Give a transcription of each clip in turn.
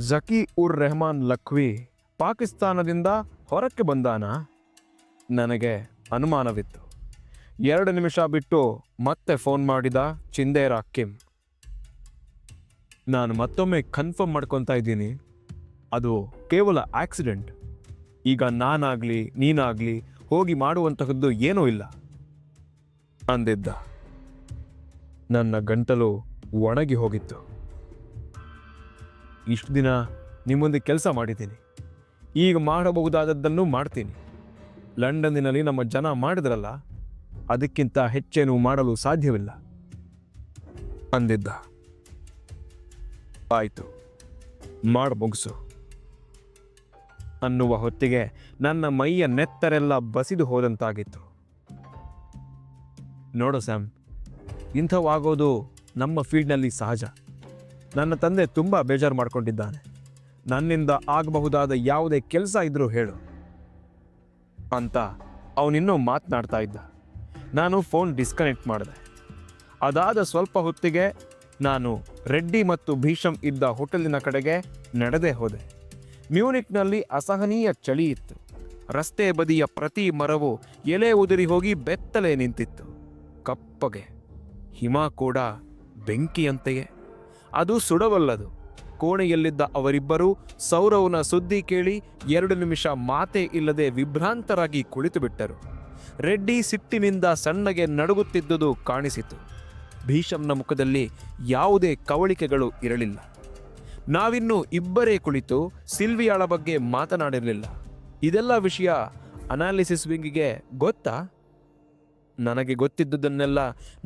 ಜಕಿ ಉರ್ ರೆಹಮಾನ್ ಲಖ್ವಿ ಪಾಕಿಸ್ತಾನದಿಂದ ಹೊರಕ್ಕೆ ಬಂದಾನ? ನನಗೆ ಅನುಮಾನವಿತ್ತು. 2 ನಿಮಿಷ ಬಿಟ್ಟು ಮತ್ತೆ ಫೋನ್ ಮಾಡಿದ ಚಿಂದೇರ ಕಿಮ್. ನಾನು ಮತ್ತೊಮ್ಮೆ ಕನ್ಫರ್ಮ್ ಮಾಡ್ಕೊತಾ ಇದ್ದೀನಿ, ಅದು ಕೇವಲ ಆಕ್ಸಿಡೆಂಟ್. ಈಗ ನಾನಾಗ್ಲಿ ನೀನಾಗ್ಲಿ ಹೋಗಿ ಮಾಡುವಂತಹದ್ದು ಏನೂ ಇಲ್ಲ ಅಂದಿದ್ದ. ನನ್ನ ಗಂಟಲು ಒಣಗಿ ಹೋಗಿತ್ತು. ಇಷ್ಟು ದಿನ ನಿಮ್ಮೊಂದಿಗೆ ಕೆಲಸ ಮಾಡಿದ್ದೀನಿ, ಈಗ ಮಾಡಬಹುದಾದದ್ದನ್ನು ಮಾಡ್ತೀನಿ. ಲಂಡನ್ನಿನಲ್ಲಿ ನಮ್ಮ ಜನ ಮಾಡಿದ್ರಲ್ಲ, ಅದಕ್ಕಿಂತ ಹೆಚ್ಚೇನು ಮಾಡಲು ಸಾಧ್ಯವಿಲ್ಲ ಅಂದಿದ್ದ. ಆಯಿತು, ಮಾಡ ಮುಗಿಸು ಅನ್ನುವ ಹೊತ್ತಿಗೆ ನನ್ನ ಮೈಯ ನೆತ್ತರೆಲ್ಲ ಬಸಿದು ಹೋದಂತಾಗಿತ್ತು. ನೋಡು ಸ್ಯಾಮ್, ಇಂಥವಾಗೋದು ನಮ್ಮ ಫೀಲ್ಡ್ನಲ್ಲಿ ಸಹಜ. ನನ್ನ ತಂದೆ ತುಂಬ ಬೇಜಾರು ಮಾಡ್ಕೊಂಡಿದ್ದಾನೆ. ನನ್ನಿಂದ ಆಗಬಹುದಾದ ಯಾವುದೇ ಕೆಲಸ ಇದ್ರೂ ಹೇಳು ಅಂತ ಅವನಿನ್ನೂ ಮಾತನಾಡ್ತಾ ಇದ್ದ. ನಾನು ಫೋನ್ ಡಿಸ್ಕನೆಕ್ಟ್ ಮಾಡಿದೆ. ಅದಾದ ಸ್ವಲ್ಪ ಹೊತ್ತಿಗೆ ನಾನು ರೆಡ್ಡಿ ಮತ್ತು ಭೀಷಮ್ ಇದ್ದ ಹೋಟೆಲಿನ ಕಡೆಗೆ ನಡೆದೇ ಹೋದೆ. ಮ್ಯೂನಿಕ್ನಲ್ಲಿ ಅಸಹನೀಯ ಚಳಿ ಇತ್ತು. ರಸ್ತೆ ಬದಿಯ ಪ್ರತಿ ಮರವು ಎಲೆ ಉದುರಿ ಹೋಗಿ ಬೆತ್ತಲೆ ನಿಂತಿತ್ತು. ಕಪ್ಪಗೆ ಹಿಮ ಕೂಡ ಬೆಂಕಿಯಂತೆಯೇ. ಅದು ಸುಡವಲ್ಲದು. ಕೋಣೆಯಲ್ಲಿದ್ದ ಅವರಿಬ್ಬರೂ ಸೌರವ್ನ ಸುದ್ದಿ ಕೇಳಿ 2 ನಿಮಿಷ ಮಾತೇ ಇಲ್ಲದೆ ವಿಭ್ರಾಂತರಾಗಿ ಕುಳಿತು ಬಿಟ್ಟರು. ರೆಡ್ಡಿ ಸಿಟ್ಟಿನಿಂದ ಸಣ್ಣಗೆ ನಡುಗುತ್ತಿದ್ದುದು ಕಾಣಿಸಿತು. ಭೀಷಮ್ನ ಮುಖದಲ್ಲಿ ಯಾವುದೇ ಕವಳಿಕೆಗಳು ಇರಲಿಲ್ಲ. ನಾವಿನ್ನೂ ಇಬ್ಬರೇ ಕುಳಿತು ಸಿಲ್ವಿಯಾಳ ಬಗ್ಗೆ ಮಾತನಾಡಿರಲಿಲ್ಲ. ಇದೆಲ್ಲ ವಿಷಯ ಅನಾಲಿಸಿಸ್ ವಿಂಗಿಗೆ ಗೊತ್ತಾ? ನನಗೆ ಗೊತ್ತಿದ್ದುದನ್ನೆಲ್ಲ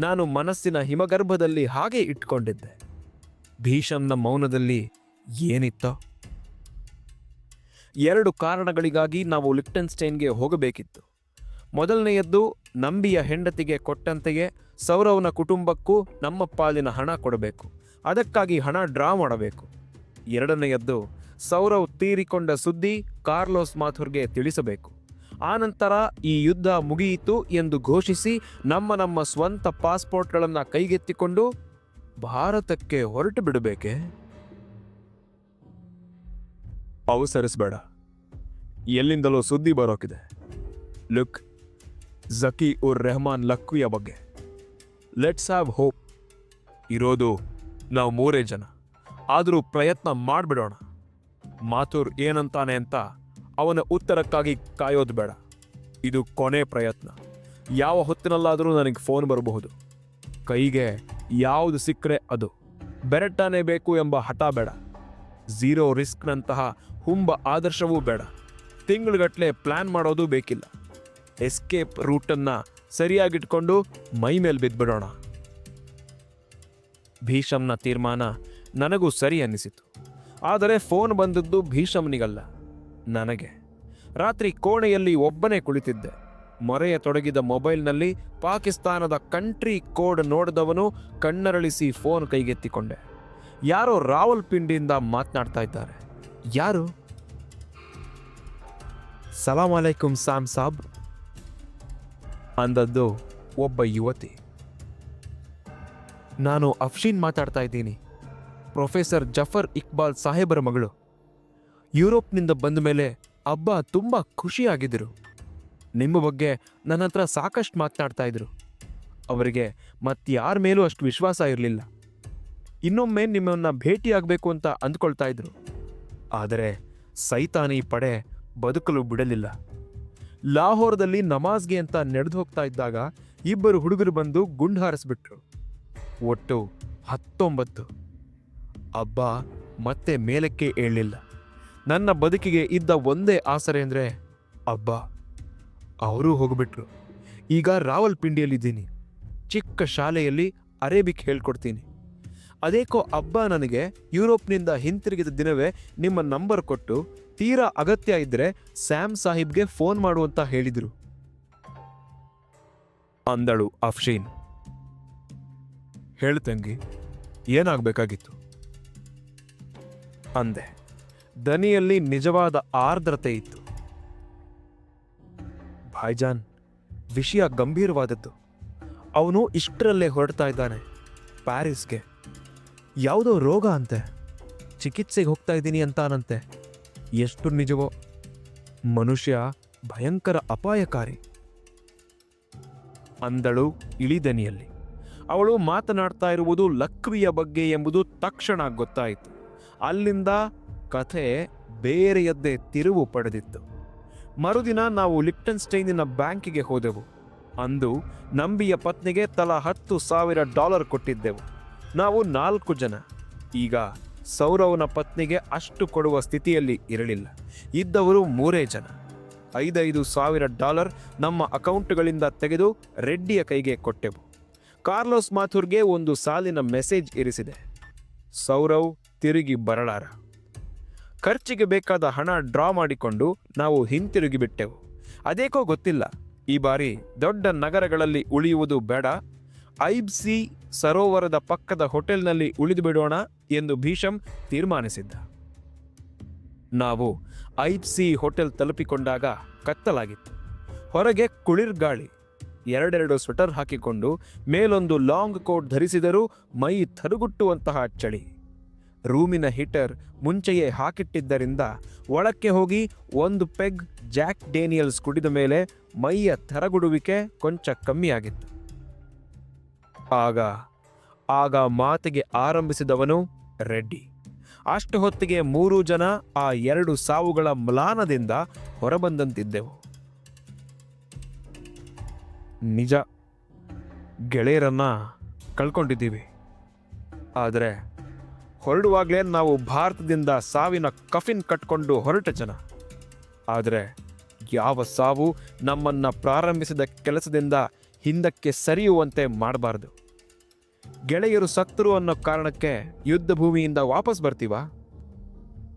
ನಾನು ಮನಸ್ಸಿನ ಹಿಮಗರ್ಭದಲ್ಲಿ ಹಾಗೆ ಇಟ್ಕೊಂಡಿದ್ದೆ. ಭೀಷಮ್ನ ಮೌನದಲ್ಲಿ ಏನಿತ್ತೋ? 2 ಕಾರಣಗಳಿಗಾಗಿ ನಾವು ಲಿಕ್ಟನ್ಸ್ಟೈನ್ಗೆ ಹೋಗಬೇಕಿತ್ತು. ಮೊದಲನೆಯದ್ದು, ನಂಬಿಯ ಹೆಂಡತಿಗೆ ಕೊಟ್ಟಂತೆಯೇ ಸೌರವ್ನ ಕುಟುಂಬಕ್ಕೂ ನಮ್ಮ ಪಾಲಿನ ಹಣ ಕೊಡಬೇಕು. ಅದಕ್ಕಾಗಿ ಹಣ ಡ್ರಾ ಮಾಡಬೇಕು. 2ನೆಯದ್ದು, ಸೌರವ್ ತೀರಿಕೊಂಡ ಸುದ್ದಿ ಕಾರ್ಲೋಸ್ ಮಾಥುರ್ಗೆ ತಿಳಿಸಬೇಕು. ಆನಂತರ ಈ ಯುದ್ಧ ಮುಗಿಯಿತು ಎಂದು ಘೋಷಿಸಿ ನಮ್ಮ ಸ್ವಂತ ಪಾಸ್ಪೋರ್ಟ್ಗಳನ್ನು ಕೈಗೆತ್ತಿಕೊಂಡು ಭಾರತಕ್ಕೆ ಹೊರಟು ಬಿಡಬೇಕೆ? ಅವಸರಿಸಬೇಡ, ಎಲ್ಲಿಂದಲೋ ಸುದ್ದಿ ಬರೋಕಿದೆ. ಲುಕ್, ಜಕಿ ಉರ್ ರೆಹಮಾನ್ ಲಖ್ವಿಯ ಬಗ್ಗೆ. Let's have hope. ಇರೋದು ನಾವು 3 ಜನ, ಆದರೂ ಪ್ರಯತ್ನ ಮಾಡಿಬಿಡೋಣ. ಮಾಥುರ್ ಏನಂತಾನೆ ಅಂತ ಅವನ ಉತ್ತರಕ್ಕಾಗಿ ಕಾಯೋದು ಬೇಡ. ಇದು ಕೊನೆ ಪ್ರಯತ್ನ. ಯಾವ ಹೊತ್ತಿನಲ್ಲಾದರೂ ನನಗೆ ಫೋನ್ ಬರಬಹುದು. ಕೈಗೆ ಯಾವುದು ಸಿಕ್ಕರೆ ಅದು. ಬೆರಟಾನೇ ಬೇಕು ಎಂಬ ಹಠ ಬೇಡ. 0 ರಿಸ್ಕ್ನಂತಹ ಹುಂಬ ಆದರ್ಶವೂ ಬೇಡ. ತಿಂಗಳುಗಟ್ಟಲೆ ಪ್ಲ್ಯಾನ್ ಮಾಡೋದು ಬೇಕಿಲ್ಲ. ಎಸ್ಕೇಪ್ ರೂಟನ್ನು ಸರಿಯಾಗಿಟ್ಕೊಂಡು ಮೈ ಮೇಲೆ ಬಿದ್ದುಬಿಡೋಣ. ಭೀಷಮ್ನ ತೀರ್ಮಾನ ನನಗೂ ಸರಿ ಅನ್ನಿಸಿತು. ಆದರೆ ಫೋನ್ ಬಂದದ್ದು ಭೀಷಮ್ನಿಗಲ್ಲ, ನನಗೆ. ರಾತ್ರಿ ಕೋಣೆಯಲ್ಲಿ ಒಬ್ಬನೇ ಕುಳಿತಿದ್ದೆ. ಮೊರೆಯ ತೊಡಗಿದ ಮೊಬೈಲ್ನಲ್ಲಿ ಪಾಕಿಸ್ತಾನದ ಕಂಟ್ರಿ ಕೋಡ್ ನೋಡಿದವನು ಕಣ್ಣರಳಿಸಿ ಫೋನ್ ಕೈಗೆತ್ತಿಕೊಂಡೆ. ಯಾರೋ ರಾವಲ್ಪಿಂಡಿಯಿಂದ ಮಾತನಾಡ್ತಾ ಇದ್ದಾರೆ. ಯಾರು? ಸಲಾಮ್ ಅಲೈಕುಂ ಸಾಮ್ ಸಾಬ್ ಅಂದದ್ದು ಒಬ್ಬ ಯುವತಿ. ನಾನು ಅಫ್ಶೀನ್ ಮಾತಾಡ್ತಾ ಇದ್ದೀನಿ, ಪ್ರೊಫೆಸರ್ ಜಫರ್ ಇಕ್ಬಾಲ್ ಸಾಹೇಬರ ಮಗಳು. ಯುರೋಪ್ನಿಂದ ಬಂದ ಮೇಲೆ ಅಬ್ಬಾ ತುಂಬ ಖುಷಿಯಾಗಿದ್ದರು. ನಿಮ್ಮ ಬಗ್ಗೆ ನನ್ನ ಹತ್ರ ಸಾಕಷ್ಟು ಮಾತನಾಡ್ತಾ ಇದ್ರು. ಅವರಿಗೆ ಮತ್ತಾರ ಮೇಲೂ ಅಷ್ಟು ವಿಶ್ವಾಸ ಇರಲಿಲ್ಲ. ಇನ್ನೊಮ್ಮೆ ನಿಮ್ಮನ್ನ ಭೇಟಿಯಾಗಬೇಕು ಅಂತ ಅಂದ್ಕೊಳ್ತಾ ಇದ್ರು. ಆದರೆ ಸೈತಾನಿ ಪಡೆ ಬದುಕಲು ಬಿಡಲಿಲ್ಲ. ಲಾಹೋರ್ದಲ್ಲಿ ನಮಾಜ್ಗೆ ಅಂತ ನಡೆದು ಹೋಗ್ತಾ ಇದ್ದಾಗ 2 ಹುಡುಗರು ಬಂದು ಗುಂಡು ಹಾರಿಸ್ಬಿಟ್ರು. ಒಟ್ಟು 19. ಅಬ್ಬಾ ಮತ್ತೆ ಮೇಲಕ್ಕೆ ಏಳಲಿಲ್ಲ. ನನ್ನ ಬದುಕಿಗೆ ಇದ್ದ ಒಂದೇ ಆಸರೆ ಅಂದರೆ ಅಬ್ಬಾ. ಅವರೂ ಹೋಗ್ಬಿಟ್ರು. ಈಗ ರಾವಲ್ಪಿಂಡಿಯಲ್ಲಿದ್ದೀನಿ. ಚಿಕ್ಕ ಶಾಲೆಯಲ್ಲಿ ಅರೇಬಿಕ್ ಹೇಳ್ಕೊಡ್ತೀನಿ. ಅದೇಕೋ ಅಬ್ಬಾ ನನಗೆ ಯುರೋಪ್ನಿಂದ ಹಿಂತಿರುಗಿದ ದಿನವೇ ನಿಮ್ಮ ನಂಬರ್ ಕೊಟ್ಟು ತೀರಾ ಅಗತ್ಯ ಇದ್ದರೆ ಸ್ಯಾಮ್ ಸಾಹಿಬ್ಗೆ ಫೋನ್ ಮಾಡುವಂತ ಹೇಳಿದರು ಅಂದಳು ಅಫ್ಶೀನ್. ಹೇಳು ತಂಗಿ, ಏನಾಗಬೇಕಾಗಿತ್ತು ಅಂದೆ. ದನಿಯಲ್ಲಿ ನಿಜವಾದ ಆರ್ದ್ರತೆ ಇತ್ತು. ಭಾಯ್ಜಾನ್, ವಿಷಯ ಗಂಭೀರವಾದದ್ದು. ಅವನು ಇಷ್ಟರಲ್ಲೇ ಹೊರಡ್ತಾ ಇದ್ದಾನೆ ಪ್ಯಾರಿಸ್ಗೆ. ಯಾವುದೋ ರೋಗ ಅಂತೆ. ಚಿಕಿತ್ಸೆಗೆ ಹೋಗ್ತಾ ಇದ್ದೀನಿ ಅಂತಾನಂತೆ. ಎಷ್ಟು ನಿಜವೋ. ಮನುಷ್ಯ ಭಯಂಕರ ಅಪಾಯಕಾರಿ. ಅಂದಳು ಇಳಿದನಿಯಲ್ಲಿ. ಅವಳು ಮಾತನಾಡ್ತಾ ಇರುವುದು ಲಕ್ವಿಯ ಬಗ್ಗೆ ಎಂಬುದು ತಕ್ಷಣ ಗೊತ್ತಾಯಿತು. ಅಲ್ಲಿಂದ ಕಥೆ ಬೇರೆಯದ್ದೇ ತಿರುವು ಪಡೆದಿತ್ತು. ಮರುದಿನ ನಾವು ಲಿಪ್ಟನ್ಸ್ಟೈನಿನ ಬ್ಯಾಂಕಿಗೆ ಹೋದೆವು. ಅಂದು ನಂಬಿಯ ಪತ್ನಿಗೆ ತಲಾ $10,000 ಕೊಟ್ಟಿದ್ದೆವು. ನಾವು 4 ಜನ. ಈಗ ಸೌರವ್ನ ಪತ್ನಿಗೆ ಅಷ್ಟು ಕೊಡುವ ಸ್ಥಿತಿಯಲ್ಲಿ ಇರಲಿಲ್ಲ. ಇದ್ದವರು 3 ಜನ. $5,000 ನಮ್ಮ ಅಕೌಂಟ್ಗಳಿಂದ ತೆಗೆದು ರೆಡ್ಡಿಯ ಕೈಗೆ ಕೊಟ್ಟೆವು. ಕಾರ್ಲೋಸ್ ಮಾಥುರ್ಗೆ ಒಂದು ಸಾಲಿನ ಮೆಸೇಜ್ ಇರಿಸಿದೆ: ಸೌರವ್ ತಿರುಗಿ ಬರಲಾರ. ಖರ್ಚಿಗೆ ಬೇಕಾದ ಹಣ ಡ್ರಾ ಮಾಡಿಕೊಂಡು ನಾವು ಹಿಂತಿರುಗಿ ಬಿಟ್ಟೆವು. ಅದೇಕೋ ಗೊತ್ತಿಲ್ಲ, ಈ ಬಾರಿ ದೊಡ್ಡ ನಗರಗಳಲ್ಲಿ ಉಳಿಯುವುದು ಬೇಡ, ಐಬ್ಸಿ ಸರೋವರದ ಪಕ್ಕದ ಹೋಟೆಲ್ನಲ್ಲಿ ಉಳಿದು ಬಿಡೋಣ ಎಂದು ಭೀಷಮ್ ತೀರ್ಮಾನಿಸಿದ್ದ. ನಾವು ಐಬ್ಸಿ ಹೋಟೆಲ್ ತಲುಪಿಕೊಂಡಾಗ ಕತ್ತಲಾಗಿತ್ತು. ಹೊರಗೆ ಕುಳಿರ್ಗಾಳಿ. 2 ಸ್ವೆಟರ್ ಹಾಕಿಕೊಂಡು ಮೇಲೊಂದು ಲಾಂಗ್ ಕೋಟ್ ಧರಿಸಿದರೂ ಮೈ ಥರುಗುಟ್ಟುವಂತಹ ಚಳಿ. ರೂಮಿನ ಹೀಟರ್ ಮುಂಚೆಯೇ ಹಾಕಿಟ್ಟಿದ್ದರಿಂದ ಒಳಕ್ಕೆ ಹೋಗಿ 1 ಪೆಗ್ ಜಾಕ್ ಡೇನಿಯಲ್ಸ್ ಕುಡಿದ ಮೇಲೆ ಮೈಯ ಥರಗುಡುವಿಕೆ ಕೊಂಚ ಕಮ್ಮಿಯಾಗಿತ್ತು. ಆಗ ಮಾತಿಗೆ ಆರಂಭಿಸಿದವನು ರೆಡ್ಡಿ. ಅಷ್ಟು ಹೊತ್ತಿಗೆ 3 ಜನ ಆ 2 ಸಾವುಗಳ ಮ್ಲಾನದಿಂದ ಹೊರಬಂದಂತಿದ್ದೆವು. ನಿಜ, ಗೆಳೆಯರನ್ನ ಕಳ್ಕೊಂಡಿದ್ದೀವಿ. ಆದರೆ ಹೊರಡುವಾಗಲೇ ನಾವು ಭಾರತದಿಂದ ಸಾವಿನ ಕಫಿನ್ ಕಟ್ಕೊಂಡು ಹೊರಟ ಜನ. ಆದರೆ ಯಾವ ಸಾವು ನಮ್ಮನ್ನು ಪ್ರಾರಂಭಿಸಿದ ಕೆಲಸದಿಂದ ಹಿಂದಕ್ಕೆ ಸರಿಯುವಂತೆ ಮಾಡಬಾರ್ದು. ಗೆಳೆಯರು ಸತ್ತರು ಅನ್ನೋ ಕಾರಣಕ್ಕೆ ಯುದ್ಧ ಭೂಮಿಯಿಂದ ವಾಪಸ್ ಬರ್ತೀವಾ?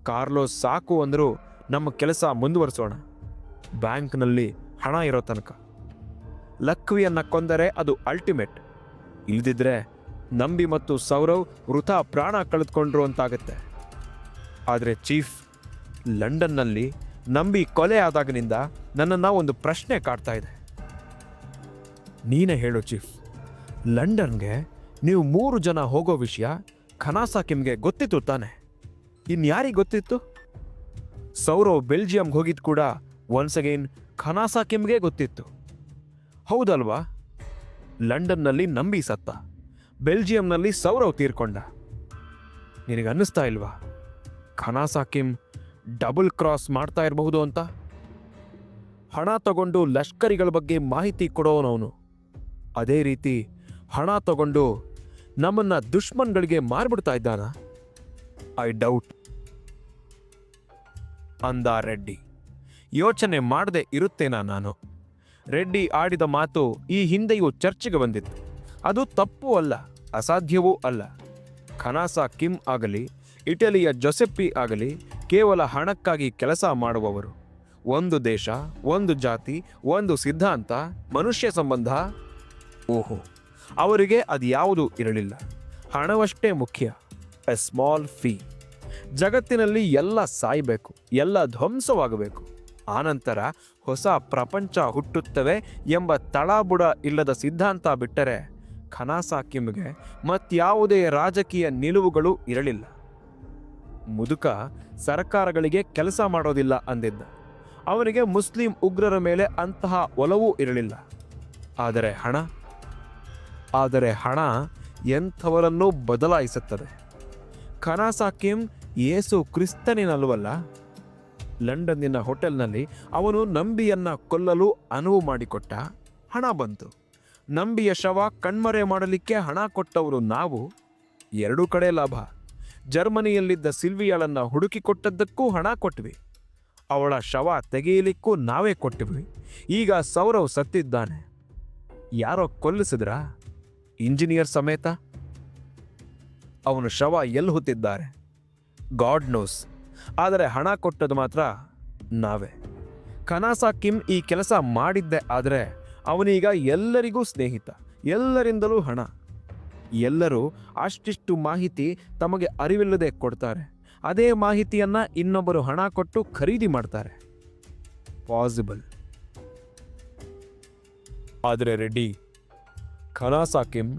ಕಾರ್ಲೋಸ್ ಸಾಕು ಅಂದರೂ ನಮ್ಮ ಕೆಲಸ ಮುಂದುವರಿಸೋಣ, ಬ್ಯಾಂಕ್ನಲ್ಲಿ ಹಣ ಇರೋ ತನಕ. ಲಕ್ವಿಯನ್ನು ಕೊಂದರೆ ಅದು ಅಲ್ಟಿಮೇಟ್. ಇಲ್ದಿದ್ರೆ ನಂಬಿ ಮತ್ತು ಸೌರವ್ ವೃಥಾ ಪ್ರಾಣ ಕಳೆದುಕೊಂಡ್ರು ಅಂತಾಗತ್ತೆ. ಆದರೆ ಚೀಫ್, ಲಂಡನ್ನಲ್ಲಿ ನಂಬಿ ಕೊಲೆ ಆದಾಗಿನಿಂದ ನನ್ನನ್ನು ಒಂದು ಪ್ರಶ್ನೆ ಕಾಡ್ತಾ ಇದೆ. ನೀನೇ ಹೇಳು ಚೀಫ್, ಲಂಡನ್ಗೆ ನೀವು 3 ಜನ ಹೋಗೋ ವಿಷಯ ಖನಾಸಾಕಿಮ್ಗೆ ಗೊತ್ತಿತ್ತು ತಾನೆ? ಇನ್ಯಾರಿಗೆ ಗೊತ್ತಿತ್ತು? ಸೌರವ್ ಬೆಲ್ಜಿಯಂಗೆ ಹೋಗಿದ್ದು ಕೂಡ ಒನ್ಸ್ ಅಗೈನ್ ಖನಾಸಾಕಿಮ್ಗೆ ಗೊತ್ತಿತ್ತು, ಹೌದಲ್ವಾ? ಲಂಡನ್ನಲ್ಲಿ ನಂಬಿ ಸತ್ತ, ಬೆಲ್ಜಿಯಂನಲ್ಲಿ ಸೌರವ್ ತೀರ್ಕೊಂಡ. ನಿನಗನ್ನಿಸ್ತಾ ಇಲ್ವಾ ಖನಾಸಾಕಿಮ್ ಡಬಲ್ ಕ್ರಾಸ್ ಮಾಡ್ತಾ ಇರಬಹುದು ಅಂತ? ಹಣ ತಗೊಂಡು ಲಷ್ಕರಿಗಳ ಬಗ್ಗೆ ಮಾಹಿತಿ ಕೊಡೋನವನು. ಅದೇ ರೀತಿ ಹಣ ತಗೊಂಡು ನಮ್ಮನ್ನ ದುಶ್ಮನ್ಗಳಿಗೆ ಮಾರ್ಬಿಡ್ತಾ ಇದ್ದಾನ? ಐ ಡೌಟ್ ಅಂದ ರೆಡ್ಡಿ. ಯೋಚನೆ ಮಾಡದೆ ಇರುತ್ತೇನಾ ನಾನು? ರೆಡ್ಡಿ ಆಡಿದ ಮಾತು ಈ ಹಿಂದೆಯೂ ಚರ್ಚೆಗೆ ಬಂದಿತ್ತು. ಅದು ತಪ್ಪು ಅಲ್ಲ, ಅಸಾಧ್ಯವೂ ಅಲ್ಲ. ಖನಾಸಾಕಿಮ್ ಆಗಲಿ, ಇಟಲಿಯ ಜೊಸೆಪ್ಪಿ ಆಗಲಿ ಕೇವಲ ಹಣಕ್ಕಾಗಿ ಕೆಲಸ ಮಾಡುವವರು. ಒಂದು ದೇಶ, ಒಂದು ಜಾತಿ, ಒಂದು ಸಿದ್ಧಾಂತ, ಮನುಷ್ಯ ಸಂಬಂಧ. ಓಹೋ, ಅವರಿಗೆ ಅದ್ಯಾವುದೂ ಇರಲಿಲ್ಲ. ಹಣವಷ್ಟೇ ಮುಖ್ಯ. A small fee. ಜಗತ್ತಿನಲ್ಲಿ ಎಲ್ಲ ಸಾಯಬೇಕು, ಎಲ್ಲ ಧ್ವಂಸವಾಗಬೇಕು, ಆನಂತರ ಹೊಸ ಪ್ರಪಂಚ ಹುಟ್ಟುತ್ತವೆ ಎಂಬ ತಳಬುಡ ಇಲ್ಲದ ಸಿದ್ಧಾಂತ ಬಿಟ್ಟರೆ ಖನಾಸಾಕಿಮ್ಗೆ ಮತ್ಯಾವುದೇ ರಾಜಕೀಯ ನಿಲುವುಗಳು ಇರಲಿಲ್ಲ. ಮುದುಕ ಸರ್ಕಾರಗಳಿಗೆ ಕೆಲಸ ಮಾಡೋದಿಲ್ಲ ಅಂದಿದ್ದ. ಅವನಿಗೆ ಮುಸ್ಲಿಂ ಉಗ್ರರ ಮೇಲೆ ಅಂತಹ ಒಲವೂ ಇರಲಿಲ್ಲ. ಆದರೆ ಹಣ ಎಂಥವರನ್ನೂ ಬದಲಾಯಿಸುತ್ತದೆ. ಖನಾಸಾಕಿಮ್ ಯೇಸು ಕ್ರಿಸ್ತನಿನಲ್ವಲ್ಲ. ಲಂಡನ್ನಿನ ಹೋಟೆಲ್ನಲ್ಲಿ ಅವನು ನಂಬಿಯನ್ನ ಕೊಲ್ಲಲು ಅನುವು ಮಾಡಿಕೊಟ್ಟ. ಹಣ ಬಂತು. ನಂಬಿಯ ಶವ ಕಣ್ಮರೆ ಮಾಡಲಿಕ್ಕೆ ಹಣ ಕೊಟ್ಟವರು ನಾವು. 2 ಕಡೆ ಲಾಭ. ಜರ್ಮನಿಯಲ್ಲಿದ್ದ ಸಿಲ್ವಿಯಾಳನ್ನು ಹುಡುಕಿಕೊಟ್ಟದ್ದಕ್ಕೂ ಹಣ ಕೊಟ್ವಿ. ಅವಳ ಶವ ತೆಗೆಯಲಿಕ್ಕೂ ನಾವೇ ಕೊಟ್ಟಿವಿ. ಈಗ ಸೌರವ್ ಸತ್ತಿದ್ದಾನೆ. ಯಾರೋ ಕೊಲ್ಲಿಸಿದ್ರ? ಇಂಜಿನಿಯರ್ ಸಮೇತ. ಅವನ ಶವ ಎಲ್ಲಿ ಹೊತ್ತಿದ್ದಾರೆ? God knows. ಆದರೆ ಹಣ ಕೊಟ್ಟದ್ದು ಮಾತ್ರ ನಾವೇ. ಖನಾಸಾಕಿಮ್ ಈ ಕೆಲಸ ಮಾಡಿದ್ದೆ. ಆದರೆ ಅವನೀಗ ಎಲ್ಲರಿಗೂ ಸ್ನೇಹಿತ, ಎಲ್ಲರಿಂದಲೂ ಹಣ. ಎಲ್ಲರೂ ಅಷ್ಟಿಷ್ಟು ಮಾಹಿತಿ ತಮಗೆ ಅರಿವಿಲ್ಲದೆ ಕೊಡ್ತಾರೆ. ಅದೇ ಮಾಹಿತಿಯನ್ನ ಇನ್ನೊಬ್ಬರು ಹಣ ಕೊಟ್ಟು ಖರೀದಿ ಮಾಡ್ತಾರೆ. ಪಾಸಿಬಲ್. ಆದರೆ ರೆಡ್ಡಿ, ಖನಾಸಾಕಿಮ್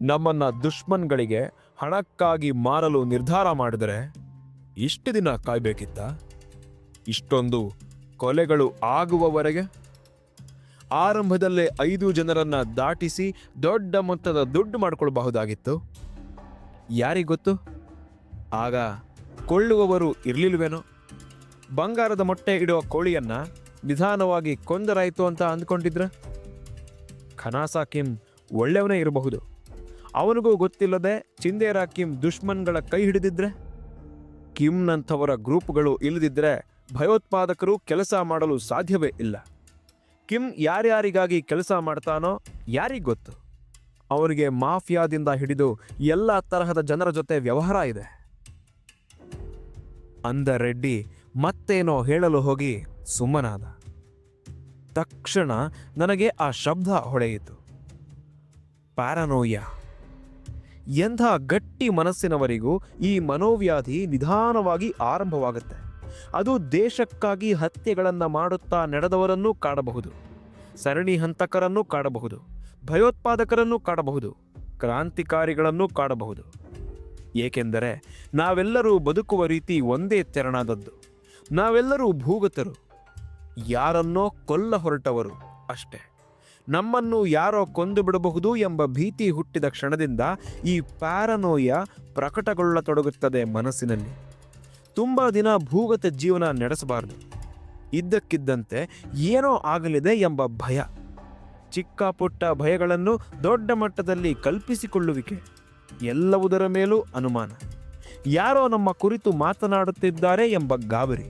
ನಮ್ಮನ್ನ ದುಶ್ಮನ್ಗಳಿಗೆ ಹಣಕ್ಕಾಗಿ ಮಾರಲು ನಿರ್ಧಾರ ಮಾಡಿದರೆ ಇಷ್ಟು ದಿನ ಕಾಯ್ಬೇಕಿತ್ತ? ಇಷ್ಟೊಂದು ಕೊಲೆಗಳು ಆಗುವವರೆಗೆ? ಆರಂಭದಲ್ಲೇ 5 ಜನರನ್ನ ದಾಟಿಸಿ ದೊಡ್ಡ ಮೊತ್ತದ ದುಡ್ಡು ಮಾಡ್ಕೊಳ್ಬಹುದಾಗಿತ್ತು. ಯಾರಿಗೊತ್ತು? ಆಗ ಕೊಳ್ಳುವವರು ಇರ್ಲಿಲ್ವೇನೋ? ಬಂಗಾರದ ಮೊಟ್ಟೆ ಇಡುವ ಕೋಳಿಯನ್ನ ನಿಧಾನವಾಗಿ ಕೊಂದರಾಯ್ತು ಅಂತ ಅಂದ್ಕೊಂಡಿದ್ರ? ಖನಾಸ ಕಿಮ್ ಒಳ್ಳೆಯವನೇ ಇರಬಹುದು. ಅವನಿಗೂ ಗೊತ್ತಿಲ್ಲದೆ ಚಿಂದೇರ ಕಿಮ್ ದುಶ್ಮನ್ಗಳ ಕೈ ಹಿಡಿದಿದ್ರೆ? ಕಿಮ್ನಂಥವರ ಗ್ರೂಪ್ಗಳು ಇಲ್ಲದಿದ್ರೆ ಭಯೋತ್ಪಾದಕರು ಕೆಲಸ ಮಾಡಲು ಸಾಧ್ಯವೇ ಇಲ್ಲ. ಕಿಮ್ ಯಾರ್ಯಾರಿಗಾಗಿ ಕೆಲಸ ಮಾಡ್ತಾನೋ ಯಾರಿಗೊತ್ತು? ಅವನಿಗೆ ಮಾಫಿಯಾದಿಂದ ಹಿಡಿದು ಎಲ್ಲ ತರಹದ ಜನರ ಜೊತೆ ವ್ಯವಹಾರ ಇದೆ. ಅಂದ ರೆಡ್ಡಿ ಮತ್ತೇನೋ ಹೇಳಲು ಹೋಗಿ ಸುಮ್ಮನಾದ. ತಕ್ಷಣ ನನಗೆ ಆ ಶಬ್ದ ಹೊಳೆಯಿತು. ಪ್ಯಾರನೋಯ್ಯ. ಎಂಥ ಗಟ್ಟಿ ಮನಸ್ಸಿನವರಿಗೂ ಈ ಮನೋವ್ಯಾಧಿ ನಿಧಾನವಾಗಿ ಆರಂಭವಾಗುತ್ತೆ. ಅದು ದೇಶಕ್ಕಾಗಿ ಹತ್ಯೆಗಳನ್ನು ಮಾಡುತ್ತಾ ನಡೆದವರನ್ನೂ ಕಾಡಬಹುದು, ಸರಣಿ ಹಂತಕರನ್ನೂ ಕಾಡಬಹುದು, ಭಯೋತ್ಪಾದಕರನ್ನೂ ಕಾಡಬಹುದು, ಕ್ರಾಂತಿಕಾರಿಗಳನ್ನೂ ಕಾಡಬಹುದು. ಏಕೆಂದರೆ ನಾವೆಲ್ಲರೂ ಬದುಕುವ ರೀತಿ ಒಂದೇ ತೆರನಾದದ್ದು. ನಾವೆಲ್ಲರೂ ಭೂಗತರು, ಯಾರನ್ನೋ ಕೊಲ್ಲ ಹೊರಟವರು ಅಷ್ಟೇ. ನಮ್ಮನ್ನು ಯಾರೋ ಕೊಂದು ಬಿಡಬಹುದು ಎಂಬ ಭೀತಿ ಹುಟ್ಟಿದ ಕ್ಷಣದಿಂದ ಈ ಪ್ಯಾರನೋಯ ಪ್ರಕಟಗೊಳ್ಳತೊಡಗುತ್ತದೆ ಮನಸ್ಸಿನಲ್ಲಿ. ತುಂಬ ದಿನ ಭೂಗತ ಜೀವನ ನಡೆಸಬಾರದು. ಇದ್ದಕ್ಕಿದ್ದಂತೆ ಏನೋ ಆಗಲಿದೆ ಎಂಬ ಭಯ, ಚಿಕ್ಕ ಪುಟ್ಟ ಭಯಗಳನ್ನು ದೊಡ್ಡ ಮಟ್ಟದಲ್ಲಿ ಕಲ್ಪಿಸಿಕೊಳ್ಳುವಿಕೆ, ಎಲ್ಲವುದರ ಮೇಲೂ ಅನುಮಾನ, ಯಾರೋ ನಮ್ಮ ಕುರಿತು ಮಾತನಾಡುತ್ತಿದ್ದಾರೆ ಎಂಬ ಗಾಬರಿ.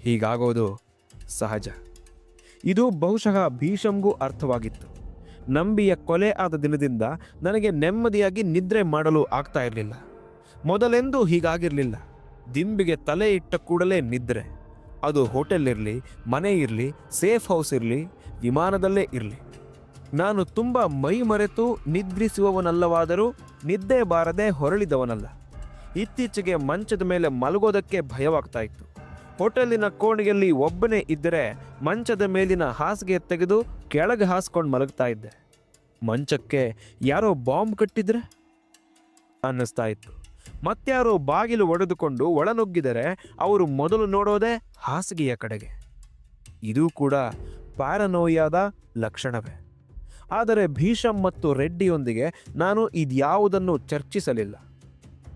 ಹೀಗಾಗೋದು ಸಹಜ. ಇದು ಬಹುಶಃ ಭೀಷಮ್ಗೂ ಅರ್ಥವಾಗಿತ್ತು. ನಂಬಿಯ ಕೊಲೆ ಆದ ದಿನದಿಂದ ನನಗೆ ನೆಮ್ಮದಿಯಾಗಿ ನಿದ್ರೆ ಮಾಡಲು ಆಗ್ತಾ ಇರಲಿಲ್ಲ. ಮೊದಲೆಂದೂ ಹೀಗಾಗಿರಲಿಲ್ಲ. ದಿಂಬಿಗೆ ತಲೆ ಇಟ್ಟ ಕೂಡಲೇ ನಿದ್ರೆ. ಅದು ಹೋಟೆಲ್ ಇರಲಿ, ಮನೆ ಇರಲಿ, ಸೇಫ್ ಹೌಸ್ ಇರಲಿ, ವಿಮಾನದಲ್ಲೇ ಇರಲಿ. ನಾನು ತುಂಬ ಮೈ ಮರೆತು ನಿದ್ರಿಸುವವನಲ್ಲವಾದರೂ ನಿದ್ದೆ ಬಾರದೆ ಹೊರಳಿದವನಲ್ಲ. ಇತ್ತೀಚೆಗೆ ಮಂಚದ ಮೇಲೆ ಮಲಗೋದಕ್ಕೆ ಭಯವಾಗ್ತಾ ಇತ್ತು. ಹೋಟೆಲಿನ ಕೋಣೆಯಲ್ಲಿ ಒಬ್ಬನೇ ಇದ್ದರೆ ಮಂಚದ ಮೇಲಿನ ಹಾಸಿಗೆ ತೆಗೆದು ಕೆಳಗೆ ಹಾಸ್ಕೊಂಡು ಮಲಗ್ತಾ ಇದ್ದೆ. ಮಂಚಕ್ಕೆ ಯಾರೋ ಬಾಂಬ್ ಕಟ್ಟಿದ್ರೆ ಅನ್ನಿಸ್ತಾ ಇತ್ತು. ಮತ್ಯಾರೋ ಬಾಗಿಲು ಒಡೆದುಕೊಂಡು ಒಳನುಗ್ಗಿದರೆ ಅವರು ಮೊದಲು ನೋಡೋದೇ ಹಾಸಿಗೆಯ ಕಡೆಗೆ. ಇದು ಕೂಡ ಪ್ಯಾರನೋಯಾದ ಲಕ್ಷಣವೇ. ಆದರೆ ಭೀಷಮ್ ಮತ್ತು ರೆಡ್ಡಿಯೊಂದಿಗೆ ನಾನು ಇದ್ಯಾವುದನ್ನು ಚರ್ಚಿಸಲಿಲ್ಲ.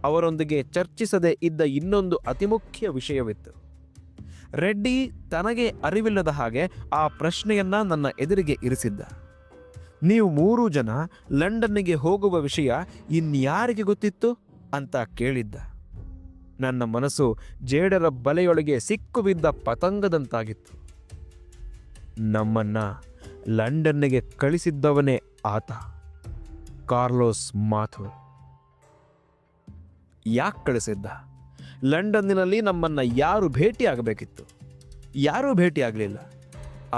ಅವರೊಂದಿಗೆ ಚರ್ಚಿಸದೆ ಇದ್ದ ಇನ್ನೊಂದು ಅತಿಮುಖ್ಯ ವಿಷಯವಿತ್ತು. ರೆಡ್ಡಿ ತನಗೆ ಅರಿವಿಲ್ಲದ ಹಾಗೆ ಆ ಪ್ರಶ್ನೆಯನ್ನ ನನ್ನ ಎದುರಿಗೆ ಇರಿಸಿದ್ದ. ನೀವು 3 ಜನ ಲಂಡನ್ನಿಗೆ ಹೋಗುವ ವಿಷಯ ಇನ್ಯಾರಿಗೆ ಗೊತ್ತಿತ್ತು ಅಂತ ಕೇಳಿದ್ದ. ನನ್ನ ಮನಸ್ಸು ಜೇಡರ ಬಲೆಯೊಳಗೆ ಸಿಕ್ಕು ಬಿದ್ದ ಪತಂಗದಂತಾಗಿತ್ತು. ನಮ್ಮನ್ನ ಲಂಡನ್ನಿಗೆ ಕಳಿಸಿದ್ದವನೇ ಆತ, ಕಾರ್ಲೋಸ್ ಮಾಥುರ್. ಯಾಕೆ ಕಳಿಸಿದ್ದ? ಲಂಡನ್ನಿನಲ್ಲಿ ನಮ್ಮನ್ನ ಯಾರು ಭೇಟಿಯಾಗಬೇಕಿತ್ತು? ಯಾರೂ ಭೇಟಿಯಾಗಲಿಲ್ಲ.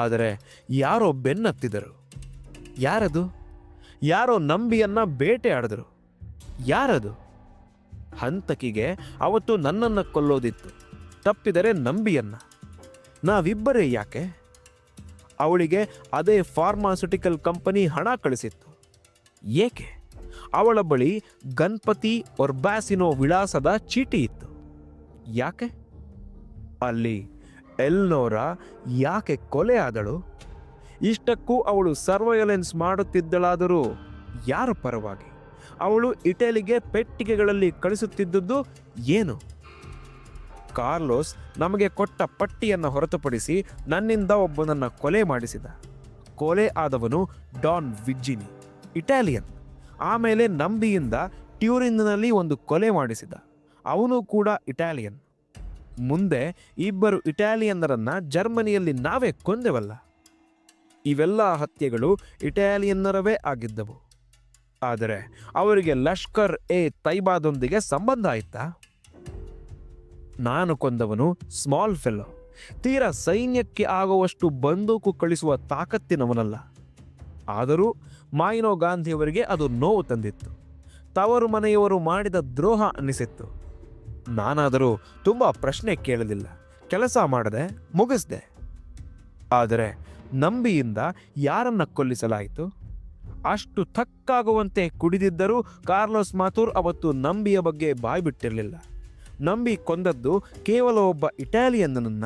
ಆದರೆ ಯಾರೋ ಬೆನ್ನತ್ತಿದರು. ಯಾರದು? ಯಾರೋ ನಂಬಿಯನ್ನ ಬೇಟೆಯಾಡಿದರು. ಯಾರದು? ಹಂತಕಿಗೆ ಅವತ್ತು ನನ್ನನ್ನು ಕೊಲ್ಲೋದಿತ್ತು, ತಪ್ಪಿದರೆ ನಂಬಿಯನ್ನ. ನಾವಿಬ್ಬರೇ ಯಾಕೆ? ಅವಳಿಗೆ ಅದೇ ಫಾರ್ಮಾಸ್ಯೂಟಿಕಲ್ ಕಂಪನಿ ಹಣ ಕಳಿಸಿತ್ತು. ಏಕೆ? ಅವಳ ಬಳಿ ಗಣಪತಿ ಒರ್ಬ್ಯಾಸಿನೋ ವಿಳಾಸದ ಚೀಟಿ ಇತ್ತು. ಯಾಕೆ? ಅಲ್ಲಿ ಎಲ್ನೋರಾ ಯಾಕೆ ಕೊಲೆ ಆದಳು? ಇಷ್ಟಕ್ಕೂ ಅವಳು ಸರ್ವೈಲೆನ್ಸ್ ಮಾಡುತ್ತಿದ್ದಳಾದರೂ ಯಾರ ಪರವಾಗಿ? ಅವಳು ಇಟಲಿಗೆ ಪೆಟ್ಟಿಗೆಗಳಲ್ಲಿ ಕಳಿಸುತ್ತಿದ್ದುದು ಏನು? ಕಾರ್ಲೋಸ್ ನಮಗೆ ಕೊಟ್ಟ ಪಟ್ಟಿಯನ್ನು ಹೊರತುಪಡಿಸಿ ನನ್ನಿಂದ ಒಬ್ಬನನ್ನು ಕೊಲೆ ಮಾಡಿಸಿದ. ಕೊಲೆ ಆದವನು ಡಾನ್ ವಿಜ್ಜಿನಿ, ಇಟಾಲಿಯನ್. ಆಮೇಲೆ ನಂಬಿಯಿಂದ ಟ್ಯೂರಿನ್ನಲ್ಲಿ ಒಂದು ಕೊಲೆ ಮಾಡಿಸಿದ, ಅವನು ಕೂಡ ಇಟಾಲಿಯನ್. ಮುಂದೆ 2 ಇಟಾಲಿಯನ್ನರನ್ನ ಜರ್ಮನಿಯಲ್ಲಿ ನಾವೇ ಕೊಂದೆವಲ್ಲ. ಇವೆಲ್ಲ ಹತ್ಯೆಗಳು ಇಟಾಲಿಯನ್ನರವೇ ಆಗಿದ್ದವು. ಆದರೆ ಅವರಿಗೆ ಲಷ್ಕರ್ ಎ ತೈಬಾದೊಂದಿಗೆ ಸಂಬಂಧ ಆಯ್ತಾ? ನಾನು ಕೊಂದವನು ಸ್ಮಾಲ್ ಫೆಲ್ಲೋ, ತೀರಾ ಸೈನ್ಯಕ್ಕೆ ಆಗುವಷ್ಟು ಬಂದೂಕು ಕಳಿಸುವ ತಾಕತ್ತಿನವನಲ್ಲ. ಆದರೂ ಮಾಯಿನೋ ಗಾಂಧಿಯವರಿಗೆ ಅದು ನೋವು ತಂದಿತ್ತು. ತವರು ಮನೆಯವರು ಮಾಡಿದ ದ್ರೋಹ ಅನ್ನಿಸಿತ್ತು. ನಾನಾದರೂ ತುಂಬ ಪ್ರಶ್ನೆ ಕೇಳಲಿಲ್ಲ, ಕೆಲಸ ಮಾಡದೆ ಮುಗಿಸ್ದೆ. ಆದರೆ ನಂಬಿಯಿಂದ ಯಾರನ್ನ ಕೊಲ್ಲಿಸಲಾಯಿತು? ಅಷ್ಟು ಥಕ್ಕಾಗುವಂತೆ ಕುಡಿದಿದ್ದರೂ ಕಾರ್ಲೋಸ್ ಮಾಥುರ್ ಅವತ್ತು ನಂಬಿಯ ಬಗ್ಗೆ ಬಾಯ್ಬಿಟ್ಟಿರಲಿಲ್ಲ. ನಂಬಿ ಕೊಂದದ್ದು ಕೇವಲ ಒಬ್ಬ ಇಟಾಲಿಯನ್ನನನ್ನ.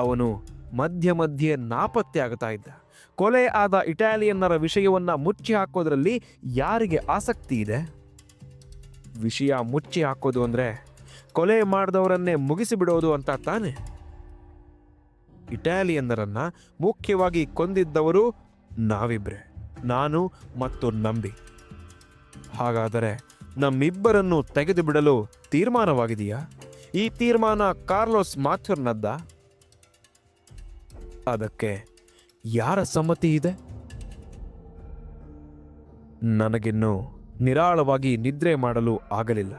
ಅವನು ಮಧ್ಯೆ ಮಧ್ಯೆ ನಾಪತ್ತೆ ಆಗ್ತಾ ಇದ್ದ. ಕೊಲೆ ಆದ ಇಟಾಲಿಯನ್ನರ ವಿಷಯವನ್ನ ಮುಚ್ಚಿ ಹಾಕೋದ್ರಲ್ಲಿ ಯಾರಿಗೆ ಆಸಕ್ತಿ ಇದೆ? ವಿಷಯ ಮುಚ್ಚಿ ಹಾಕೋದು ಅಂದ್ರೆ ಕೊಲೆ ಮಾಡಿದವರನ್ನೇ ಮುಗಿಸಿಬಿಡೋದು ಅಂತ ತಾನೆ. ಇಟಾಲಿಯನ್ನರನ್ನ ಮುಖ್ಯವಾಗಿ ಕೊಂದಿದ್ದವರು ನಾವಿಬ್ರೆ, ನಾನು ಮತ್ತು ನಂಬಿ. ಹಾಗಾದರೆ ನಮ್ಮಿಬ್ಬರನ್ನು ತೆಗೆದು ಬಿಡಲು ತೀರ್ಮಾನವಾಗಿದೆಯಾ? ಈ ತೀರ್ಮಾನ ಕಾರ್ಲೋಸ್ ಮಾಥುರ್ನದ್ದ? ಅದಕ್ಕೆ ಯಾರ ಸಮ್ಮತಿ ಇದೆ? ನನಗಿನ್ನು ನಿರಾಳವಾಗಿ ನಿದ್ರೆ ಮಾಡಲು ಆಗಲಿಲ್ಲ.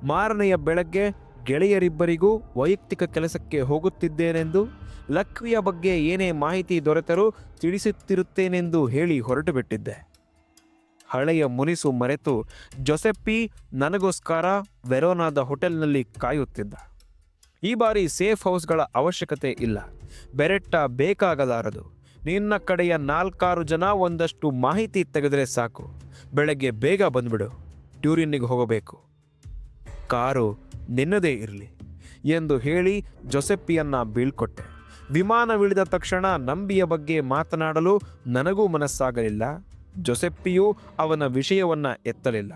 ಮಾರನೆಯ ಬೆಳಗ್ಗೆ ಗೆಳೆಯರಿಬ್ಬರಿಗೂ ವೈಯಕ್ತಿಕ ಕೆಲಸಕ್ಕೆ ಹೋಗುತ್ತಿದ್ದೇನೆಂದು, ಲಕ್ವಿಯ ಬಗ್ಗೆ ಏನೇ ಮಾಹಿತಿ ದೊರೆತರೂ ತಿಳಿಸುತ್ತಿರುತ್ತೇನೆಂದು ಹೇಳಿ ಹೊರಟು ಬಿಟ್ಟಿದ್ದೆ. ಹಳೆಯ ಮುನಿಸು ಮರೆತು ಜೊಸೆಪ್ಪಿ ನನಗೋಸ್ಕರ ವೆರೋನಾದ ಹೋಟೆಲ್ನಲ್ಲಿ ಕಾಯುತ್ತಿದ್ದ. ಈ ಬಾರಿ ಸೇಫ್ ಹೌಸ್ಗಳ ಅವಶ್ಯಕತೆ ಇಲ್ಲ. ಬೆರೆಟ್ಟ ಬೇಕಾಗಲಾರದು. ನಿನ್ನ ಕಡೆಯ 4-6 ಜನ ಒಂದಷ್ಟು ಮಾಹಿತಿ ತೆಗೆದರೆ ಸಾಕು. ಬೆಳಗ್ಗೆ ಬೇಗ ಬಂದ್ಬಿಡು, ಟ್ಯೂರಿನ್ನಿಗೆ ಹೋಗಬೇಕು. ಕಾರು ನಿನ್ನದೇ ಇರಲಿ ಎಂದು ಹೇಳಿ ಜೊಸೆಪ್ಪಿಯನ್ನ ಬೀಳ್ಕೊಟ್ಟೆ. ವಿಮಾನವಿಳಿದ ತಕ್ಷಣ ನಂಬಿಯ ಬಗ್ಗೆ ಮಾತನಾಡಲು ನನಗೂ ಮನಸ್ಸಾಗಲಿಲ್ಲ. ಜೊಸೆಪ್ಪಿಯೂ ಅವನ ವಿಷಯವನ್ನ ಎತ್ತಲಿಲ್ಲ.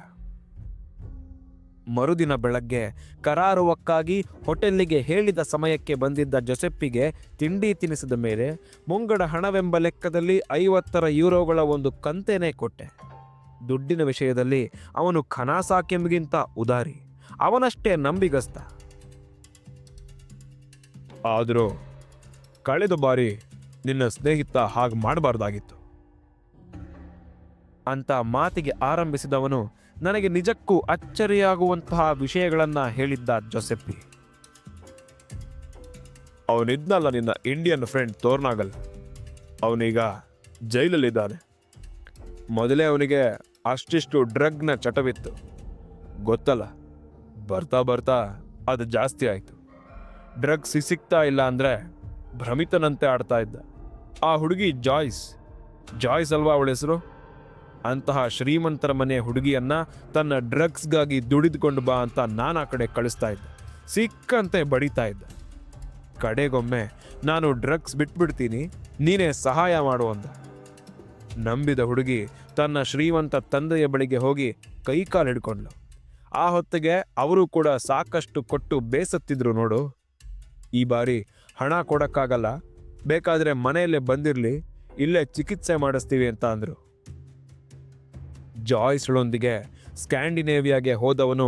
ಮರುದಿನ ಬೆಳಗ್ಗೆ ಕರಾರುವಕ್ಕಾಗಿ ಹೋಟೆಲ್ಲಿಗೆ ಹೇಳಿದ ಸಮಯಕ್ಕೆ ಬಂದಿದ್ದ ಜೊಸೆಪ್ಪಿಗೆ ತಿಂಡಿ ತಿನಿಸಿದ ಮೇಲೆ ಮುಂಗಡ ಹಣವೆಂಬ ಲೆಕ್ಕದಲ್ಲಿ 50 ಯೂರೋಗಳ ಒಂದು ಕಂತೆನೇ ಕೊಟ್ಟೆ. ದುಡ್ಡಿನ ವಿಷಯದಲ್ಲಿ ಅವನು ಖನಾಸಾಕೆಂಬಿಗಿಂತ ಉದಾರಿ, ಅವನಷ್ಟೇ ನಂಬಿಗಸ್ತ. ಆದರೂ ಕಳೆದ ಬಾರಿ ನಿನ್ನ ಸ್ನೇಹಿತ ಹಾಗೆ ಮಾಡಬಾರ್ದಾಗಿತ್ತು ಅಂತ ಮಾತಿಗೆ ಆರಂಭಿಸಿದವನು ನನಗೆ ನಿಜಕ್ಕೂ ಅಚ್ಚರಿಯಾಗುವಂತಹ ವಿಷಯಗಳನ್ನ ಹೇಳಿದ್ದ ಜೊಸೆಪ್ಪಿ. ಅವನಿದ್ನಲ್ಲ ನಿನ್ನ ಇಂಡಿಯನ್ ಫ್ರೆಂಡ್ ತೋರ್ನಾಗಲ್, ಅವನೀಗ ಜೈಲಲ್ಲಿದ್ದಾನೆ. ಮೊದಲೇ ಅವನಿಗೆ ಅಷ್ಟಿಷ್ಟು ಡ್ರಗ್ನ ಚಟವಿತ್ತು, ಗೊತ್ತಲ್ಲ. ಬರ್ತಾ ಬರ್ತಾ ಅದು ಜಾಸ್ತಿ ಆಯಿತು. ಡ್ರಗ್ಸ್ ಸಿಗ್ತಾ ಇಲ್ಲ ಅಂದರೆ ಭ್ರಮಿತನಂತೆ ಆಡ್ತಾ ಇದ್ದ. ಆ ಹುಡುಗಿ ಜಾಯ್ಸ್ ಅಲ್ವಾ ಅವಳ ಹೆಸರು? ಅಂತಹ ಶ್ರೀಮಂತರ ಮನೆ ಹುಡುಗಿಯನ್ನ ತನ್ನ ಡ್ರಗ್ಸ್ಗಾಗಿ ದುಡಿದುಕೊಂಡು ಬಾ ಅಂತ ನಾನು ಆ ಕಡೆ ಕಳಿಸ್ತಾ ಇದ್ದೆ. ಸಿಕ್ಕಂತೆ ಬಡಿತಾ ಇದ್ದ. ಕಡೆಗೊಮ್ಮೆ ನಾನು ಡ್ರಗ್ಸ್ ಬಿಟ್ಬಿಡ್ತೀನಿ, ನೀನೇ ಸಹಾಯ ಮಾಡು ಅಂದ. ನಂಬಿದ ಹುಡುಗಿ ತನ್ನ ಶ್ರೀಮಂತ ತಂದೆಯ ಬಳಿಗೆ ಹೋಗಿ ಕೈಕಾಲು ಹಿಡ್ಕೊಂಡ್ಲು. ಆ ಹೊತ್ತಿಗೆ ಅವರು ಕೂಡ ಸಾಕಷ್ಟು ಕೊಟ್ಟು ಬೇಸತ್ತಿದ್ರು ನೋಡು. ಈ ಬಾರಿ ಹಣ ಕೊಡಕ್ಕಾಗಲ್ಲ, ಬೇಕಾದ್ರೆ ಮನೆಯಲ್ಲೇ ಬಂದಿರಲಿ, ಇಲ್ಲೇ ಚಿಕಿತ್ಸೆ ಮಾಡಿಸ್ತೀವಿ ಅಂತ ಅಂದರು. ಜಾಯ್ಸ್ಳೊಂದಿಗೆ ಸ್ಕ್ಯಾಂಡಿನೇವಿಯಾಗೆ ಹೋದವನು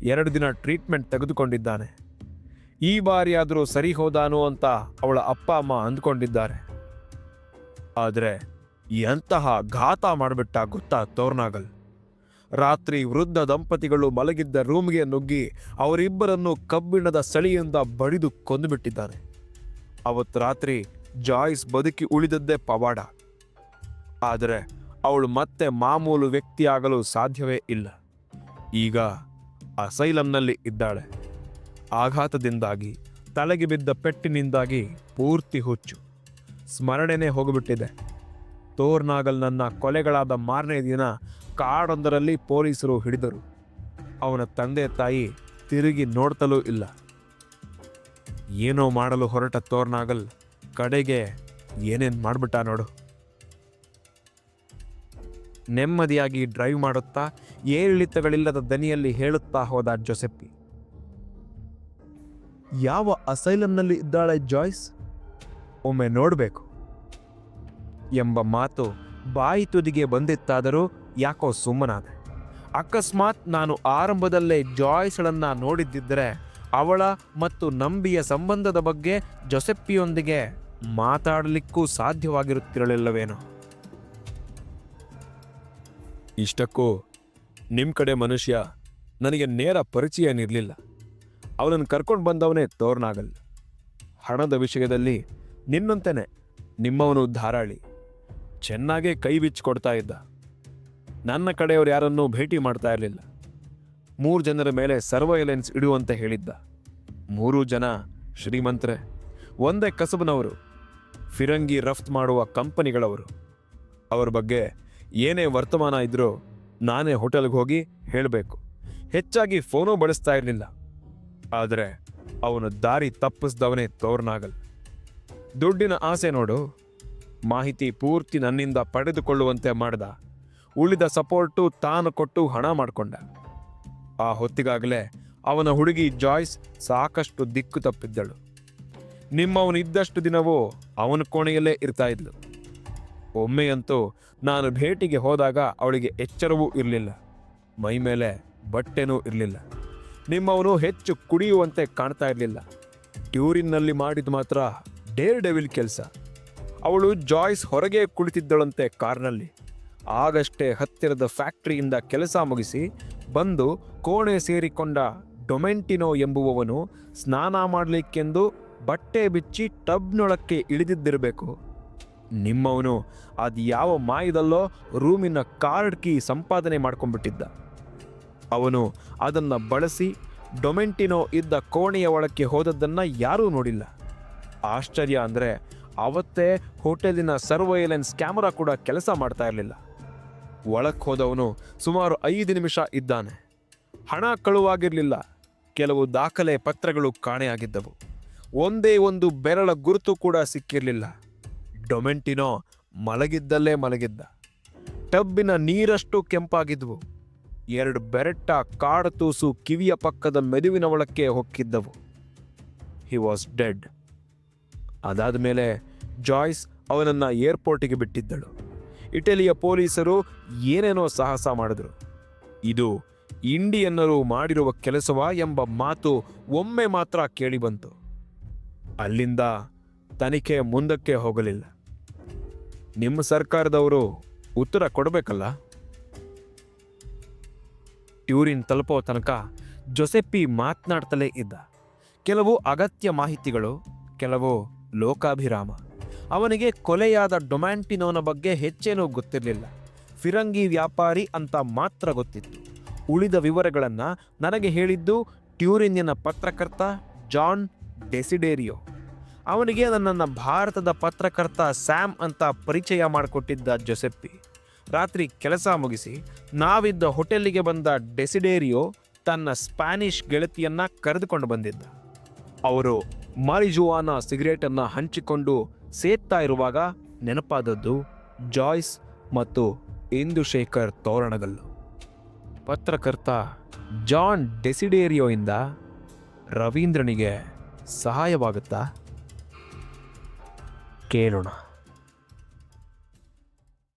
2 ದಿನ ಟ್ರೀಟ್ಮೆಂಟ್ ತೆಗೆದುಕೊಂಡಿದ್ದಾನೆ. ಈ ಬಾರಿಯಾದರೂ ಸರಿ ಹೋದಾನು ಅಂತ ಅವಳ ಅಪ್ಪ ಅಮ್ಮ ಅಂದ್ಕೊಂಡಿದ್ದಾರೆ. ಆದರೆ ಎಂತಹ ಘಾತ ಮಾಡಿಬಿಟ್ಟ ಗೊತ್ತಾ ತೋರ್ನಾಗಲ್. ರಾತ್ರಿ ವೃದ್ಧ ದಂಪತಿಗಳು ಮಲಗಿದ್ದ ರೂಮ್ಗೆ ನುಗ್ಗಿ ಅವರಿಬ್ಬರನ್ನು ಕಬ್ಬಿಣದ ಸಳಿಯಿಂದ ಬಡಿದು ಕೊಂದುಬಿಟ್ಟಿದ್ದಾನೆ. ಅವತ್ತು ರಾತ್ರಿ ಜಾಯ್ಸ್ ಬದುಕಿ ಉಳಿದದ್ದೇ ಪವಾಡ. ಆದರೆ ಅವಳು ಮತ್ತೆ ಮಾಮೂಲು ವ್ಯಕ್ತಿಯಾಗಲು ಸಾಧ್ಯವೇ ಇಲ್ಲ. ಈಗ ಅಸೈಲಂನಲ್ಲಿ ಇದ್ದಾಳೆ. ಆಘಾತದಿಂದಾಗಿ, ತಲೆಗೆ ಬಿದ್ದ ಪೆಟ್ಟಿನಿಂದಾಗಿ ಪೂರ್ತಿ ಹುಚ್ಚು, ಸ್ಮರಣೆನೇ ಹೋಗಿಬಿಟ್ಟಿದೆ. ತೋರ್ನಾಗಲ್ನನ್ನ ಕೊಲೆಗಳಾದ ಮಾರನೇ ದಿನ ಕಾಡೊಂದರಲ್ಲಿ ಪೊಲೀಸರು ಹಿಡಿದರು. ಅವನ ತಂದೆ ತಾಯಿ ತಿರುಗಿ ನೋಡ್ತಲೂ ಇಲ್ಲ. ಏನೋ ಮಾಡಲು ಹೊರಟ ತೋರ್ನಾಗಲ್ ಕಡೆಗೆ ಏನೇನು ಮಾಡ್ಬಿಟ್ಟ ನೋಡು. ನೆಮ್ಮದಿಯಾಗಿ ಡ್ರೈವ್ ಮಾಡುತ್ತಾ ಏರಿಳಿತಗಳಿಲ್ಲದ ದನಿಯಲ್ಲಿ ಹೇಳುತ್ತಾ ಹೋದ ಜೊಸೆಪ್ಪಿ. ಯಾವ ಅಸೈಲಂನಲ್ಲಿ ಇದ್ದಾಳೆ ಜಾಯ್ಸ್? ಒಮ್ಮೆ ನೋಡಬೇಕು ಎಂಬ ಮಾತು ಬಾಯಿ ತುದಿಗೆ ಬಂದಿತ್ತಾದರೂ ಯಾಕೋ ಸುಮ್ಮನಾದೆ. ಅಕಸ್ಮಾತ್ ನಾನು ಆರಂಭದಲ್ಲೇ ಜಾಯ್ಸ್ಳನ್ನ ನೋಡಿದ್ದಿದ್ದರೆ ಅವಳ ಮತ್ತು ನಂಬಿಯ ಸಂಬಂಧದ ಬಗ್ಗೆ ಜೊಸೆಪ್ಪಿಯೊಂದಿಗೆ ಮಾತಾಡಲಿಕ್ಕೂ ಸಾಧ್ಯವಾಗಿರುತ್ತಿರಲಿಲ್ಲವೇನೋ. ಇಷ್ಟಕ್ಕೂ ನಿಮ್ಮ ಕಡೆ ಮನುಷ್ಯ ನನಗೆ ನೇರ ಪರಿಚಯನಿರಲಿಲ್ಲ. ಅವನನ್ನು ಕರ್ಕೊಂಡು ಬಂದವನೇ ತೋರ್ನಾಗಲ್. ಹಣದ ವಿಷಯದಲ್ಲಿ ನಿನ್ನಂತೆಯೇ ನಿಮ್ಮವನು ಧಾರಾಳಿ, ಚೆನ್ನಾಗೇ ಕೈ ಬಿಚ್ಚಿಕೊಡ್ತಾ ಇದ್ದ. ನನ್ನ ಕಡೆಯವರು ಯಾರನ್ನೂ ಭೇಟಿ ಮಾಡ್ತಾ ಇರಲಿಲ್ಲ. 3 ಜನರ ಮೇಲೆ ಸರ್ವೈಲೆನ್ಸ್ ಇಡುವಂತೆ ಹೇಳಿದ್ದ. 3 ಜನ ಶ್ರೀಮಂತರೇ, ಒಂದೇ ಕಸಬನವರು, ಫಿರಂಗಿ ರಫ್ತು ಮಾಡುವ ಕಂಪನಿಗಳವರು. ಅವ್ರ ಬಗ್ಗೆ ಏನೇ ವರ್ತಮಾನ ಇದ್ರೂ ನಾನೇ ಹೋಟೆಲ್ಗೆ ಹೋಗಿ ಹೇಳಬೇಕು. ಹೆಚ್ಚಾಗಿ ಫೋನೂ ಬಳಸ್ತಾ ಇರಲಿಲ್ಲ. ಆದರೆ ಅವನು ದಾರಿ ತಪ್ಪಿಸ್ದವನೇ ತೋರ್ನಾಗಲ್. ದುಡ್ಡಿನ ಆಸೆ ನೋಡು, ಮಾಹಿತಿ ಪೂರ್ತಿ ನನ್ನಿಂದ ಪಡೆದುಕೊಳ್ಳುವಂತೆ ಮಾಡ್ದ. ಉಳಿದ ಸಪೋರ್ಟು ತಾನು ಕೊಟ್ಟು ಹಣ ಮಾಡಿಕೊಂಡ. ಆ ಹೊತ್ತಿಗಾಗಲೇ ಅವನ ಹುಡುಗಿ ಜಾಯ್ಸ್ ಸಾಕಷ್ಟು ದಿಕ್ಕು ತಪ್ಪಿದ್ದಳು. ನಿಮ್ಮವನಿದ್ದಷ್ಟು ದಿನವೂ ಅವನ ಕೋಣೆಯಲ್ಲೇ ಇರ್ತಾ ಇದ್ಲು. ಒಮ್ಮೆಯಂತೂ ನಾನು ಭೇಟಿಗೆ ಹೋದಾಗ ಅವಳಿಗೆ ಎಚ್ಚರವೂ ಇರಲಿಲ್ಲ, ಮೈ ಮೇಲೆ ಬಟ್ಟೆನೂ ಇರಲಿಲ್ಲ. ನಿಮ್ಮವನು ಹೆಚ್ಚು ಕುಡಿಯುವಂತೆ ಕಾಣ್ತಾ ಇರಲಿಲ್ಲ. ಟ್ಯೂರಿನ್ನಲ್ಲಿ ಮಾಡಿದ ಮಾತ್ರ ಡೇರ್ ಡೆವಿಲ್ ಕೆಲಸ. ಅವಳು ಜಾಯ್ಸ್ ಹೊರಗೆ ಕುಳಿತಿದ್ದಳಂತೆ ಕಾರ್ನಲ್ಲಿ. ಆಗಷ್ಟೇ ಹತ್ತಿರದ ಫ್ಯಾಕ್ಟರಿಯಿಂದ ಕೆಲಸ ಮುಗಿಸಿ ಬಂದು ಕೋಣೆ ಸೇರಿಕೊಂಡ ಡೊಮೆಂಟಿನೋ ಎಂಬುವವನು ಸ್ನಾನ ಮಾಡಲಿಕ್ಕೆಂದು ಬಟ್ಟೆ ಬಿಚ್ಚಿ ಟಬ್ನೊಳಕ್ಕೆ ಇಳಿದಿದ್ದಿರಬೇಕು. ನಿಮ್ಮವನು ಅದು ಯಾವ ಮಾಯದಲ್ಲೋ ರೂಮಿನ ಕಾರ್ಡ್ ಕೀ ಸಂಪಾದನೆ ಮಾಡ್ಕೊಂಡ್ಬಿಟ್ಟಿದ್ದ. ಅವನು ಅದನ್ನು ಬಳಸಿ ಡೊಮೆಂಟಿನೋ ಇದ್ದ ಕೋಣೆಯ ಒಳಕ್ಕೆ ಹೋದದ್ದನ್ನು ಯಾರೂ ನೋಡಿಲ್ಲ. ಆಶ್ಚರ್ಯ ಅಂದರೆ ಅವತ್ತೇ ಹೋಟೆಲಿನ ಸರ್ವೈಲೆನ್ಸ್ ಕ್ಯಾಮರಾ ಕೂಡ ಕೆಲಸ ಮಾಡ್ತಾ ಇರಲಿಲ್ಲ. ಒಳಕ್ಕೆ ಹೋದವನು ಸುಮಾರು 5 ನಿಮಿಷ ಇದ್ದಾನೆ. ಹಣ ಕಳುವಾಗಿರಲಿಲ್ಲ. ಕೆಲವು ದಾಖಲೆ ಪತ್ರಗಳು ಕಾಣೆಯಾಗಿದ್ದವು. ಒಂದೇ ಒಂದು ಬೆರಳ ಗುರುತು ಕೂಡ ಸಿಕ್ಕಿರಲಿಲ್ಲ. ಡೊಮೆಂಟಿನೋ ಮಲಗಿದ್ದಲ್ಲೇ ಮಲಗಿದ್ದ. ಟಬ್ಬಿನ ನೀರಷ್ಟು ಕೆಂಪಾಗಿದ್ವು. 2 ಬೆರೆಟ್ಟ ಕಾಡತೂಸು ಕಿವಿಯ ಪಕ್ಕದ ಮೆದುವಿನ ಒಳಕ್ಕೆ ಹೊಕ್ಕಿದ್ದವು. He was dead. ಅದಾದ ಮೇಲೆ ಜಾಯ್ಸ್ ಅವನನ್ನು ಏರ್ಪೋರ್ಟಿಗೆ ಬಿಟ್ಟಿದ್ದಳು. ಇಟಲಿಯ ಪೊಲೀಸರು ಏನೇನೋ ಸಾಹಸ ಮಾಡಿದ್ರು. ಇದು ಇಂಡಿಯನ್ನರು ಮಾಡಿರುವ ಕೆಲಸವಾ ಎಂಬ ಮಾತು ಒಮ್ಮೆ ಮಾತ್ರ ಕೇಳಿಬಂತು. ಅಲ್ಲಿಂದ ತನಿಖೆ ಮುಂದಕ್ಕೆ ಹೋಗಲಿಲ್ಲ. ನಿಮ್ಮ ಸರ್ಕಾರದವರು ಉತ್ತರ ಕೊಡಬೇಕಲ್ಲ. ಟ್ಯೂರಿನ್ ತಲುಪೋ ತನಕ ಜೊಸೆಪ್ಪಿ ಮಾತನಾಡ್ತಲೇ ಇದ್ದ. ಕೆಲವು ಅಗತ್ಯ ಮಾಹಿತಿಗಳು, ಕೆಲವು ಲೋಕಾಭಿರಾಮ. ಅವನಿಗೆ ಕೊಲೆಯಾದ ಡೊಮ್ಯಾಂಟಿನೋನ ಬಗ್ಗೆ ಹೆಚ್ಚೇನೂ ಗೊತ್ತಿರಲಿಲ್ಲ. ಫಿರಂಗಿ ವ್ಯಾಪಾರಿ ಅಂತ ಮಾತ್ರ ಗೊತ್ತಿತ್ತು. ಉಳಿದ ವಿವರಗಳನ್ನು ನನಗೆ ಹೇಳಿದ್ದು ಟ್ಯೂರಿನ್ಯನ ಪತ್ರಕರ್ತ ಜಾನ್ ಡೆಸಿಡೇರಿಯೋ. ಅವನಿಗೆ ನನ್ನನ್ನು ಭಾರತದ ಪತ್ರಕರ್ತ ಸ್ಯಾಮ್ ಅಂತ ಪರಿಚಯ ಮಾಡಿಕೊಟ್ಟಿದ್ದ ಜೊಸೆಪ್ಪಿ. ರಾತ್ರಿ ಕೆಲಸ ಮುಗಿಸಿ ನಾವಿದ್ದ ಹೋಟೆಲ್ಲಿಗೆ ಬಂದ ಡೆಸಿಡೇರಿಯೋ ತನ್ನ ಸ್ಪ್ಯಾನಿಷ್ ಗೆಳತಿಯನ್ನ ಕರೆದುಕೊಂಡು ಬಂದಿದ್ದ. ಅವರು ಮಾರಿಜುವಾನಾ ಸಿಗರೇಟನ್ನು ಹಂಚಿಕೊಂಡು ಸೇತ್ತಾ ಇರುವಾಗ ನೆನಪಾದದ್ದು ಜಾಯ್ಸ್ ಮತ್ತು ಇಂದುಶೇಖರ್ ತೋರಣಗಲ್ಲು. ಪತ್ರಕರ್ತ ಜಾನ್ ಡೆಸಿಡೇರಿಯೋಯಿಂದ ರವೀಂದ್ರನಿಗೆ ಸಹಾಯವಾಗುತ್ತಾ? ಕೇಳೋಣ.